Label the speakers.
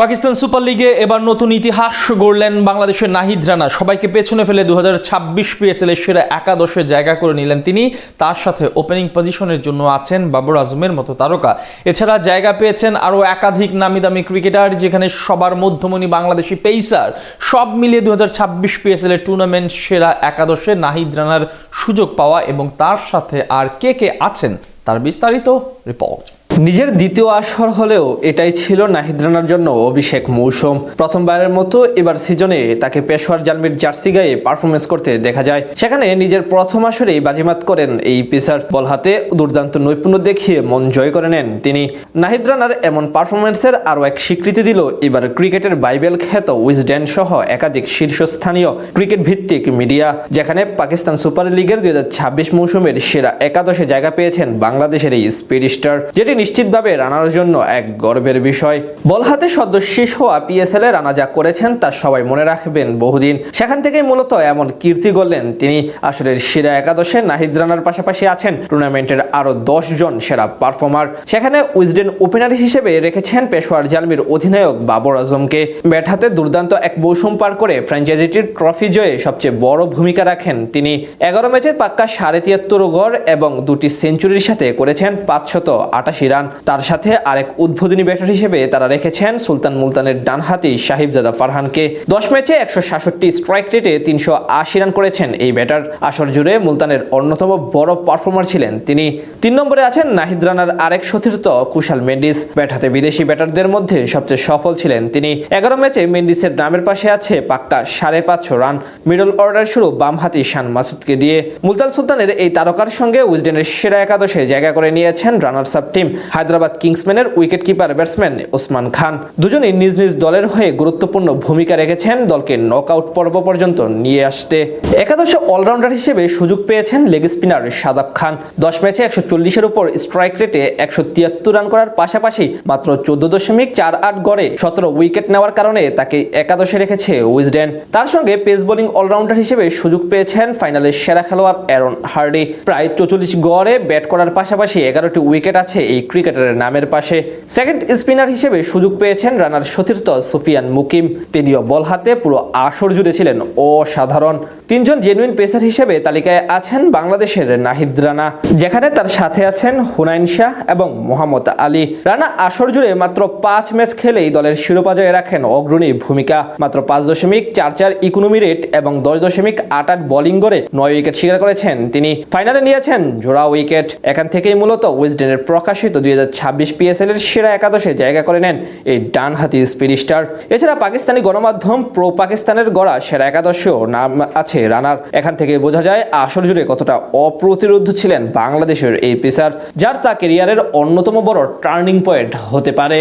Speaker 1: Pakistan super লিগে এবার নতুন ইতিহাস গড়লেন বাংলাদেশের নাহিদ রানা। সবাইকে পেছনে ফেলে 2026 পিএসএল এর সেরা একাদশে জায়গা করে নিলেন তিনি। তার সাথে ওপেনিং পজিশনের জন্য আছেন বাবর আজমের মতো তারকা। এছাড়া জায়গা পেয়েছেন আরও একাধিক নামি দামি ক্রিকেটার, যেখানে সবার মধ্যমণি বাংলাদেশি পেসার। সব মিলিয়ে 2026 পিএসএল এর টুর্নামেন্ট সেরা একাদশে নাহিদ রানার সুযোগ পাওয়া এবং তার সাথে আর কে কে আছেন তার বিস্তারিত রিপোর্ট।
Speaker 2: নিজের দ্বিতীয় আসর হলেও এটাই ছিল নাহিদ রানার জন্য অভিষেক মৌসুম। প্রথমবারের মতো এবার সিজনে তাকে পেশোয়ার জালমির জার্সি গায়ে পারফরমেন্স করতে দেখা যায়। সেখানে নিজের প্রথম আসরেই বাজিমাত করেন এই পেসার। বল হাতে দুর্দান্ত নৈপুণ্য দেখিয়ে মন জয় করে নেন তিনি। নাহিদ রানার এমন পারফরমেন্সের আরও এক স্বীকৃতি দিল এবার ক্রিকেটের বাইবেল খ্যাত উইজডেন সহ একাধিক শীর্ষস্থানীয় ক্রিকেট ভিত্তিক মিডিয়া, যেখানে পাকিস্তান সুপার লিগের 2026 মৌসুমের সেরা একাদশে জায়গা পেয়েছেন বাংলাদেশের এই স্পিড স্টার, যেটি নিশ্চিতভাবে রানার জন্য এক গর্বের বিষয়। বল হাতে সদ্য শেষ হওয়া পিএসএল এ রানা যা করেছেন তা সবাই মনে রাখবেন বহুদিন। সেখান থেকেই মূলত এমন কীর্তি গড়লেন তিনি। আসলের সেরা একাদশে নাহিদ রানার পাশাপাশি আছেন টুর্নামেন্টের আরো 10 জন সেরা পারফর্মার। সেখানে উইজডেন ওপেনার হিসেবে রেখেছেন পেশোয়ার জালমির অধিনায়ক বাবর আজমকে। ব্যাট হাতে দুর্দান্ত এক মৌসুম পার করে ফ্র্যাঞ্চাইজিটির ট্রফি জয়ে সবচেয়ে বড় ভূমিকা রাখেন তিনি। 11 ম্যাচে পাক্কা 73.5 গড় এবং 2টি সেঞ্চুরির সাথে করেছেন 588 রান। তার সাথে আরেক উদ্বোধনী ব্যাটার হিসেবে তারা রেখেছেন সুলতান মুলতানের ডানহাতি সাহিবজাদা ফারহানকে। 10 ম্যাচে 166 স্ট্রাইক রেটে 380 রান করেছেন এই ব্যাটার। আসর জুড়ে মুলতানের অন্যতম বড় পারফর্মার ছিলেন তিনি। 3 নম্বরে আছেন নাহিদ রানার আরেক সতীর্থ কুশাল মেন্ডিস। ব্যাট হাতে বিদেশি ব্যাটারদের মধ্যে সবচেয়ে সফল ছিলেন তিনি। 11 ম্যাচে মেন্ডিসের নামের পাশে আছে পাক্কা 550 রান। মিডল অর্ডার শুরু বামহাতি শান মাসুদকে দিয়ে। মুলতান সুলতানের এই তারকার সঙ্গে উইজডেনের সেরা একাদশে জায়গা করে নিয়েছেন রানার্স আপ টিম হায়দ্রাবাদ কিংসম্যানের wicket keeper batsman Usman Khan. দুজনেই নিজ নিজ দলের হয়ে গুরুত্বপূর্ণ ভূমিকা রেখেছেন দলকে নকআউট পর্ব পর্যন্ত নিয়ে আসতে। একাদশে অলরাউন্ডার হিসেবে সুযোগ পেয়েছেন লেগ স্পিনার শাদাব খান। 10 ম্যাচে 140-এর উপর স্ট্রাইক রেটে 173 রান করার পাশাপাশি মাত্র 14.48 গড়ে 17 উইকেট নেওয়ার কারণে তাকে একাদশে রেখেছে উইজডেন। তার সঙ্গে পেস বোলিং অলরাউন্ডার হিসেবে সুযোগ পেয়েছেন ফাইনালের সেরা খেলোয়াড় অ্যারন হার্ডি। প্রায় 44 গড়ে ব্যাট করার পাশাপাশি 11টি উইকেট আছে এই ক্রিকেটারের নামের পাশে। সেকেন্ড স্পিনার হিসেবে সুযোগ পেয়েছেন রানার সতীর্থ সুফিয়ান মুকিম। তিনিও বল হাতে পুরো আসর জুড়ে ছিলেন অসাধারণ। 3 জন জেনুইন পেসার হিসেবে তালিকায় আছেন বাংলাদেশের নাহিদ রানা, যেখানে তার সাথে আছেন হুনাইন শাহ এবং মোহাম্মদ আলী। রানা আসর জুড়ে মাত্র 5 ম্যাচ খেলেই দলের শিরোপা জয়ে রাখেন অগ্রণী ভূমিকা। মাত্র 5.44 ইকোনমি রেট এবং 10.88 বোলিং করে 9 উইকেট শিকার করেছেন তিনি। ফাইনালে নিয়েছেন জোড়া উইকেট। এখান থেকেই মূলত উইজডেনের প্রকাশিত 2026 পিএসএল এর সেরা একাদশে জায়গা করে নেন এই ডানহাতি স্পিড স্টার। এছাড়া পাকিস্তানি গণমাধ্যম প্রো পাকিস্তানের গড়া সেরা একাদশেও নাম আছে রানার। এখান থেকে বোঝা যায় আসর জুড়ে কতটা অপ্রতিরোধ্য ছিলেন বাংলাদেশের এই পেসার, যার তা ক্যারিয়ারের অন্যতম বড় টার্নিং পয়েন্ট হতে পারে।